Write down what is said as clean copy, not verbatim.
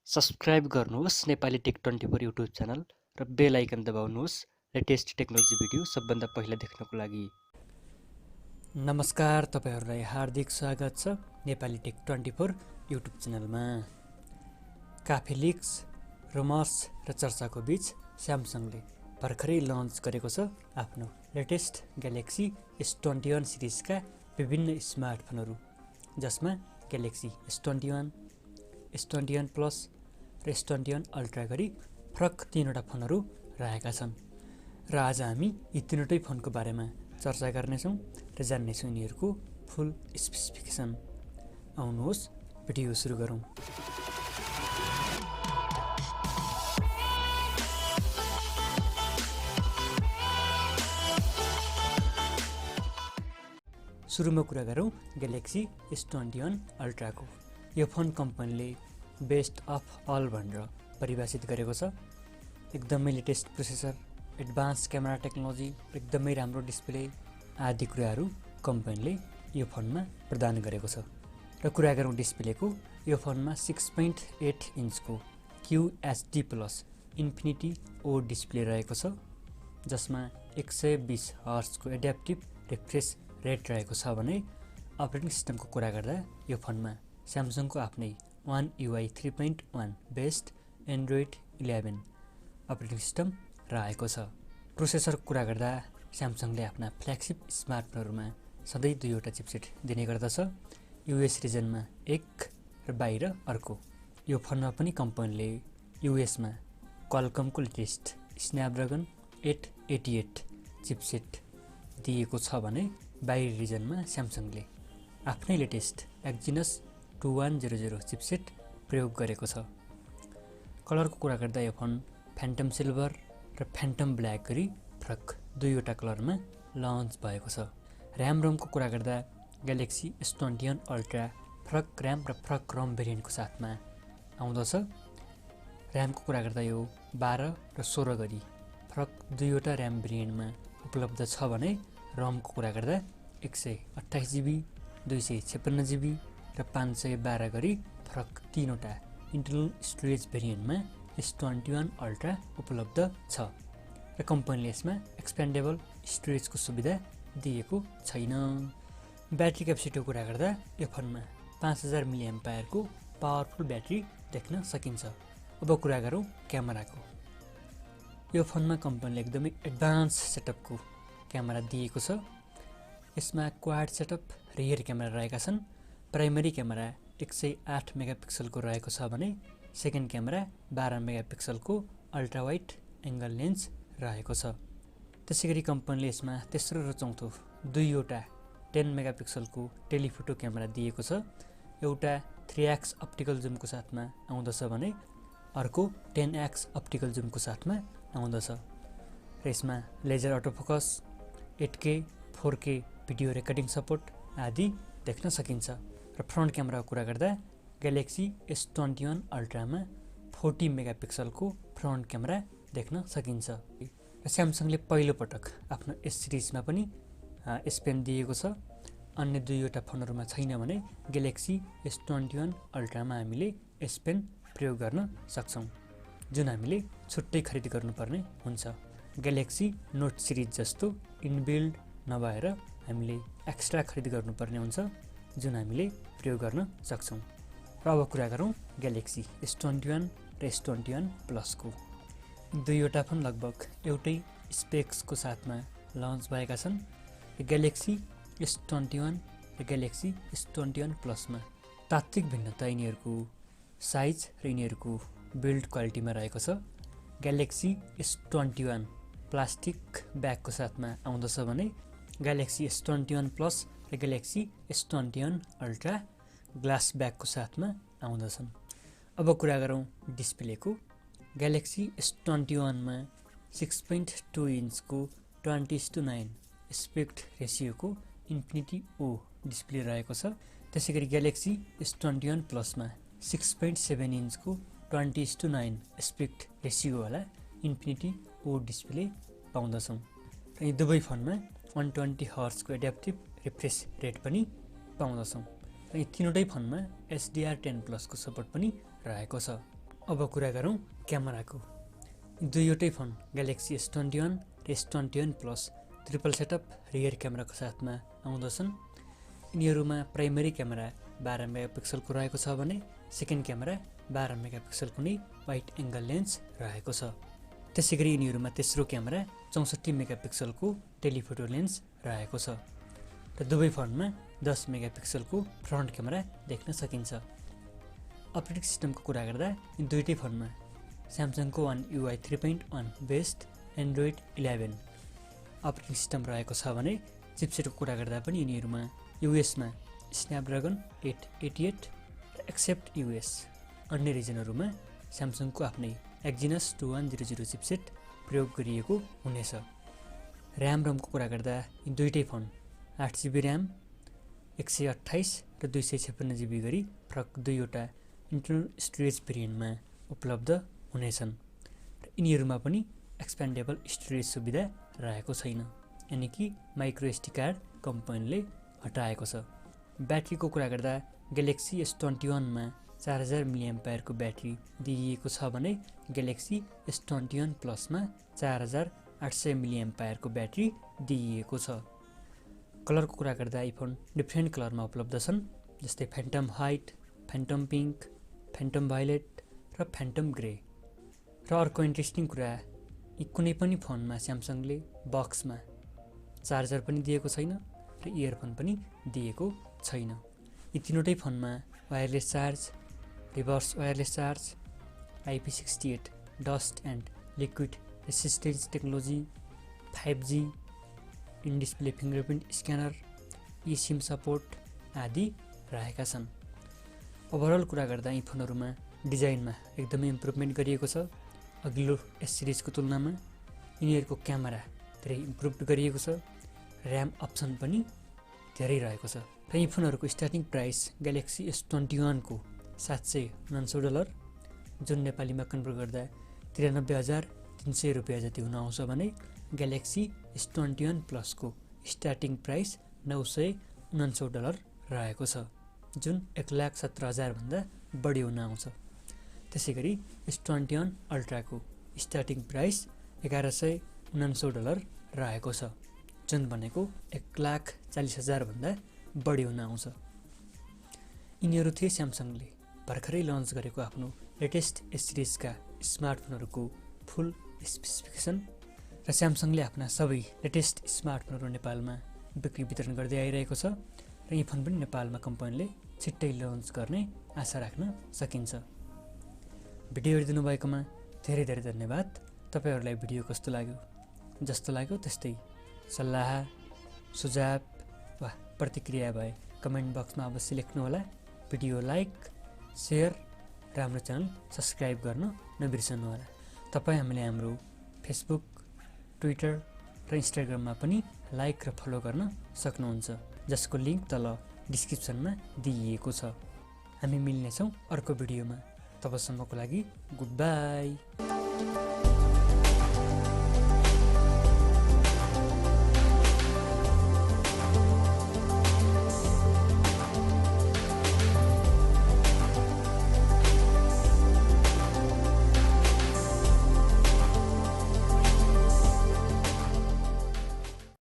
Subscribe गर्नुहोस् Nepali take 24 YouTube channel र बेल आइकन दबाउनुहोस् latest technology video सबभन्दा पहिला देख्नको लागि। नमस्कार, तपाईहरुलाई हार्दिक स्वागत छ नेपाली टेक 24 युट्युब च्यानलमा। काफी लिक्स, रुमर्स र चर्चाको बीच स्यामसङले भर्खरै लन्च गरेको छ आफ्नो लेटेस्ट ग्यालेक्सी S21 सिरिजका विभिन्न स्मार्टफोनहरू, जसमा ग्यालेक्सी S21, S21 प्लस र S21 अल्ट्रा गरी फरक तीनवटा फोनहरू रहेका छन् र आज हामी यी तीनवटै फोनको बारेमा चर्चा गर्नेछौँ र जान्नेछौँ यिनीहरूको फुल स्पेसिफिकेसन। आउनुहोस् भिडियो सुरु गरौँ। सुरुमा कुरा गरौँ ग्यालेक्सी S21 अल्ट्राको। यो फोन कम्पनीले बेस्ट अफ अल भनेर परिभाषित गरेको छ। एकदमै latest processor, advance camera technology, एकदमै राम्रो डिस्प्ले आदि कुराहरू कम्पनीले यो फोनमा प्रदान गरेको छ। र कुरा गरौँ डिस्प्लेको, यो फोनमा 6.8 इन्चको QHD plus infinity O display रहेको छ, जसमा 120 हर्ट्जको एड्याप्टिभ रिफ्रेस रेट रहेको छ भने अपरेटिङ सिस्टमको कुरा गर्दा यो फोनमा स्यामसङको आफ्नै One UI 3.1 based Android 11 operating system रहेको छ। प्रोसेसरको कुरा गर्दा स्यामसङले आफ्ना फ्ल्यागशिप स्मार्टफोनहरूमा सधैँ दुईवटा चिपसेट दिने गर्दछ, युएस रिजनमा एक र बाहिर अर्को। यो फोनमा पनि कम्पनीले युएसमा क्वालकमको लेटेस्ट स्न्यापड्रागन 888 चिपसेट दिएको छ भने बाहिर रिजनमा स्यामसङले आफ्नै लेटेस्ट एक्जिनस 2100 चिपसेट प्रयोग गरेको छ। कलरको कुरा गर्दा यो फोन फ्यान्टम सिल्भर र फ्यान्टम ब्ल्याक गरी फरक दुईवटा कलरमा लन्च भएको छ। ऱ्याम रोमको कुरा गर्दा ग्यालेक्सी S21 अल्ट्रा फरक ऱ्याम र फरक रोम भेरिएन्टको साथमा आउँदछ। ऱ्यामको कुरा गर्दा यो 12 र 16 गरी फरक दुईवटा ऱ्याम भेरिएन्टमा उपलब्ध छ भने रोमको कुरा गर्दा 128 GB, 256 GB र 512 गरी फरक तीनवटा इन्टरनल स्टोरेज भेरिएन्टमा S21 अल्ट्रा उपलब्ध छ र कम्पनीले यसमा एक्सपेन्डेबल स्टोरेजको सुविधा दिएको छैन। ब्याट्री क्यापेसिटीको कुरा गर्दा यो फोनमा 5000 mAh को पावरफुल ब्याट्री देख्न सकिन्छ। अब कुरा गरौँ क्यामेराको। यो फोनमा कम्पनीले एकदमै एडभान्स सेटअपको क्यामेरा दिएको छ। यसमा क्वाड सेटअप रियर क्यामेरा रहेका छन्। प्राइमरी क्यामेरा 108 मेगापिक्सलको रहेको छ भने सेकेन्ड क्यामेरा 12 मेगापिक्सलको अल्ट्रा वाइड एङ्गल लेन्स रहेको छ। त्यसैगरी कम्पनीले यसमा तेस्रो र चौथो दुईवटा 10 मेगापिक्सलको टेलिफोटो क्यामेरा दिएको छ। एउटा 3x अप्टिकल जुमको साथमा आउँदछ भने अर्को 10x अप्टिकल जुमको साथमा आउँदछ र यसमा laser autofocus, 8K 4K video recording support आदि देख्न सकिन्छ। र फ्रन्ट क्यामेराको कुरा गर्दा ग्यालेक्सी S21 अल्ट्रामा 40 मेगापिक्सलको फ्रन्ट क्यामेरा देख्न सकिन्छ। र स्यामसङले पहिलोपटक आफ्नो S सिरिजमा पनि S पेन दिएको छ। अन्य दुईवटा फोनहरूमा छैन भने ग्यालेक्सी S21 अल्ट्रामा हामीले S पेन प्रयोग गर्न सक्छौँ, जुन हामीले छुट्टै खरिद गर्नुपर्ने हुन्छ। ग्यालेक्सी नोट सिरिज जस्तो इनबिल्ड नभएर हामीले एक्स्ट्रा खरिद गर्नुपर्ने हुन्छ, जुन हामीले प्रयोग गर्न सक्छौँ। र अब कुरा गरौँ ग्यालेक्सी S21 र S21 प्लसको। दुईवटा फोन लगभग एउटै स्पेक्सको साथमा लन्च भएका छन्। ग्यालेक्सी S21 र ग्यालेक्सी S21 प्लसमा तात्विक भिन्नता यिनीहरूको साइज र यिनीहरूको बिल्ड क्वालिटीमा रहेको छ। ग्यालेक्सी S21 प्लास्टिक ब्यागको साथमा आउँदछ भने ग्यालेक्सी S21 प्लस र ग्यालेक्सी S21 अल्ट्रा ग्लास ब्यागको साथमा आउँदछन्। अब कुरा गरौँ डिस्प्लेको। ग्यालेक्सी S21 मा 6.2 इन्चको 20:9 एस्पेक्ट रेसियोको इन्फिनिटी ओ डिस्प्ले रहेको छ। त्यसैगरी ग्यालेक्सी S21 प्लसमा 6.7 इन्चको 20:9 एस्पेक्ट रेसियोवाला इन्फिनिटी ओ डिस्प्ले पाउँदछौँ। र यी दुवै फोनमा 120 हर्ट्जको एड्याप्टिभ रिफ्रेस रेट पनि पाउँदछौँ। र यी तीनवटै फोनमा HDR10 प्लसको सपोर्ट पनि रहेको छ। अब कुरा गरौँ क्यामेराको। दुईवटै फोन ग्यालेक्सी S21 र S21 plus triple setup rear क्यामेराको साथमा आउँदछन्। यिनीहरूमा प्राइमरी क्यामेरा 12 मेगापिक्सलको रहेको छ भने सेकेन्ड क्यामेरा 12 मेगापिक्सलको नै वाइड एङ्गल लेन्स रहेको छ। त्यसैगरी यिनीहरूमा तेस्रो क्यामेरा 64 मेगापिक्सलको टेलिफोटो लेन्स रहेको छ र दुवै फोनमा 10 मेगापिक्सलको फ्रन्ट क्यामेरा देख्न सकिन्छ। अपरेटिङ सिस्टमको कुरा गर्दा यी दुईटै फोनमा स्यामसङको One UI 3.1 based Android 11 operating system रहेको छ भने चिपसेटको कुरा गर्दा पनि यिनीहरूमा युएसमा स्न्यापड्रागन 888 र एक्सेप्ट युएस अन्य रिजनहरूमा स्यामसङको आफ्नै एक्जिनस 2100 चिपसेट प्रयोग गरिएको हुनेछ। ऱ्याम रमको कुरा गर्दा यी दुईटै फोन 8GB ऱ्याम 128 र 256GB गरी फरक दुईवटा इन्टरनल स्टोरेज भेरिएन्टमा उपलब्ध हुनेछन् र यिनीहरूमा पनि एक्सपेन्डेबल स्टोरेज सुविधा रहेको छैन, यानि कि माइक्रो SD कार्ड कम्पनीले हटाएको छ। ब्याट्रीको कुरा गर्दा ग्यालेक्सी S21 मा 4000 mAh को ब्याट्री दिइएको छ भने ग्यालेक्सी S21 प्लस मा 4800 mAh को ब्याट्री दिइएको छ। कलरको कुरा गर्दा यी फोन डिफ्रेन्ट कलरमा उपलब्ध छन्, जस्तै phantom white, phantom pink, phantom violate र फ्यान्टम ग्रे। र अर्को इन्ट्रेस्टिङ कुरा, यी कुनै पनि फोनमा स्यामसङले बक्समा चार्जर पनि दिएको छैन र इयरफोन पनि दिएको छैन। यी तीनवटै फोनमा wireless charge, reverse wireless charge, IP68 dust and liquid resistance technology, 5G, in display fingerprint scanner, eSIM support आदि रहेका छन्। ओभरअल कुरा गर्दा यी फोनहरूमा डिजाइनमा एकदमै इम्प्रुभमेन्ट गरिएको छ। अघिल्लो S सिरिजको तुलनामा यिनीहरूको क्यामेरा धेरै इम्प्रुभ गरिएको छ, ऱ्याम अप्सन पनि धेरै रहेको छ र यी फोनहरूको स्टार्टिङ प्राइस ग्यालेक्सी S21 को $799, जुन नेपालीमा कन्भर्ट गर्दा 93,300 रुपियाँ जति हुन आउँछ भने ग्यालेक्सी S21 प्लस को स्टार्टिङ प्राइस $999 रहेको छ, जुन 1,17,000 भन्दा बढी हुन आउँछ। त्यसैगरी S21 अल्ट्राको स्टार्टिङ प्राइस $1,199 रहेको छ, जुन भनेको 1,40,000 भन्दा बढी हुन आउँछ। यिनीहरू थिए स्यामसङले भर्खरै लन्च गरेको आफ्नो लेटेस्ट S सिरिजका स्मार्टफोनहरूको फुल स्पेसिफिकेसन र स्यामसङले आफ्ना सबै लेटेस्ट स्मार्टफोनहरू नेपालमा बिक्री वितरण गर्दै आइरहेको छ र यी फोन पनि नेपालमा कम्पनीले छिट्टै लन्च गर्ने आशा राख्न सकिन्छ। भिडियो हेरिदिनु भएकोमा धेरै धेरै धन्यवाद। तपाईहरुलाई भिडियो कस्तो लाग्यो? जस्तो लाग्यो त्यस्तै सल्लाह, सुझाव वा प्रतिक्रिया भए कमेन्ट बक्समा अवश्य लेख्नुहोला। भिडियो लाइक, शेयर र हाम्रो च्यानल सब्स्क्राइब गर्न नबिर्सनुहोला। तपाई हामीले हाम्रो फेसबुक, ट्विटर र इन्स्टाग्राममा पनि लाइक र फलो गर्न सक्नुहुन्छ, जसको लिंक तल डिस्क्रिप्सनमा दिइएको छ। हामी मिल्नेछौँ अर्को भिडियोमा। तबसम्मको लागि गुड बाई।